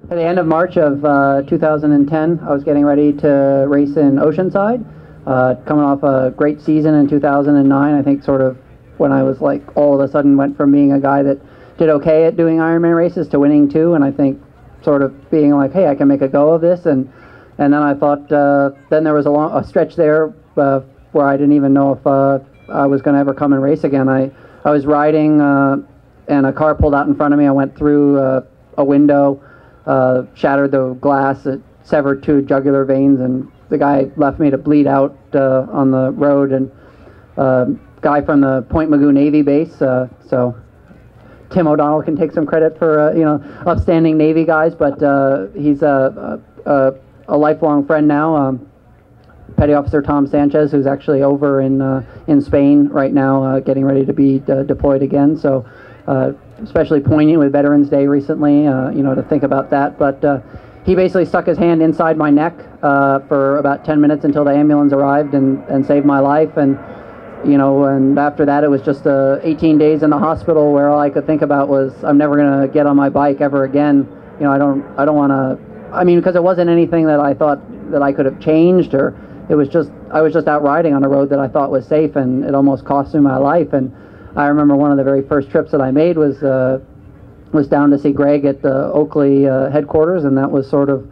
At the end of March of 2010, I was getting ready to race in Oceanside, coming off a great season in 2009. I think sort of when I was like all of a sudden went from being a guy that did okay at doing Ironman races to winning two, and I think sort of being like, hey, I can make a go of this, and then I thought then there was a stretch there where I didn't even know if I was going to ever come and race again. I was riding and a car pulled out in front of me. I went through a window. Shattered the glass, it severed two jugular veins, and the guy left me to bleed out on the road. And guy from the Point Magoo Navy base, so Tim O'Donnell can take some credit for upstanding Navy guys, but he's a lifelong friend now. Petty Officer Tom Sanchez, who's actually over in Spain right now, getting ready to be deployed again. So. Especially poignant with Veterans Day recently, to think about that. But he basically stuck his hand inside my neck for about 10 minutes until the ambulance arrived and saved my life. And and after that, it was just 18 days in the hospital where all I could think about was I'm never gonna get on my bike ever again. I don't want to. I mean, because it wasn't anything that I thought that I could have changed, or it was just I was just out riding on a road that I thought was safe, and it almost cost me my life. And I remember one of the very first trips that I made was down to see Greg at the Oakley headquarters, and that was sort of,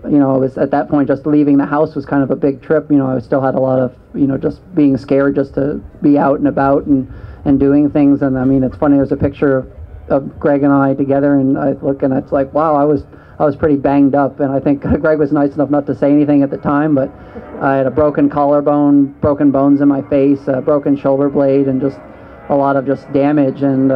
it was at that point just leaving the house was kind of a big trip. I still had a lot of, just being scared just to be out and about and doing things. And I mean, it's funny, there's a picture of Greg and I together, and I look and it's like, wow, I was pretty banged up, and I think Greg was nice enough not to say anything at the time, but I had a broken collarbone, broken bones in my face, a broken shoulder blade, and just a lot of just damage. And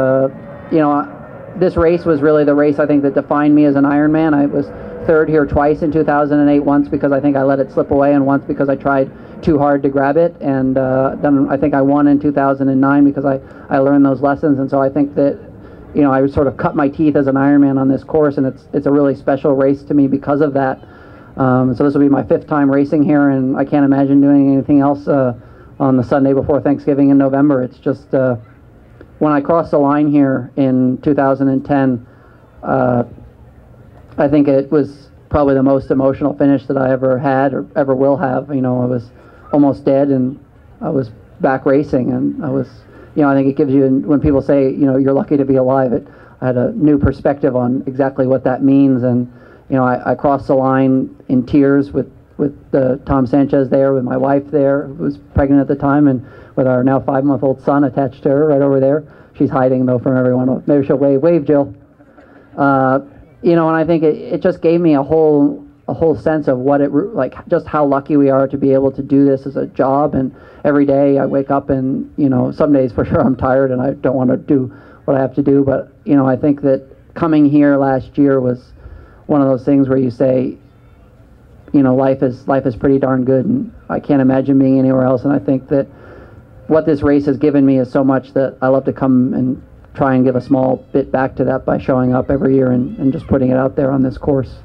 this race was really the race I think that defined me as an Ironman. I was third here twice in 2008, once because I think I let it slip away, and once because I tried too hard to grab it. And then I think I won in 2009 because I learned those lessons. And so I think that I sort of cut my teeth as an Ironman on this course, and it's a really special race to me because of that. So this will be my 5th time racing here, and I can't imagine doing anything else on the Sunday before Thanksgiving in November. It's just when I crossed the line here in 2010, I think it was probably the most emotional finish that I ever had or ever will have. I was almost dead, and I was back racing, and I was, I think it gives you, when people say, you're lucky to be alive, I had a new perspective on exactly what that means. And I crossed the line in tears with Tom Sanchez there, with my wife there, who was pregnant at the time, and with our now 5-month-old son attached to her right over there. She's hiding, though, from everyone. Maybe she'll wave, Jill. And I think it just gave me a whole sense of what just how lucky we are to be able to do this as a job. And every day I wake up and, some days for sure I'm tired and I don't want to do what I have to do. But, I think that coming here last year was one of those things where you say, life is pretty darn good, and I can't imagine being anywhere else. And I think that what this race has given me is so much that I love to come and try and give a small bit back to that by showing up every year and just putting it out there on this course.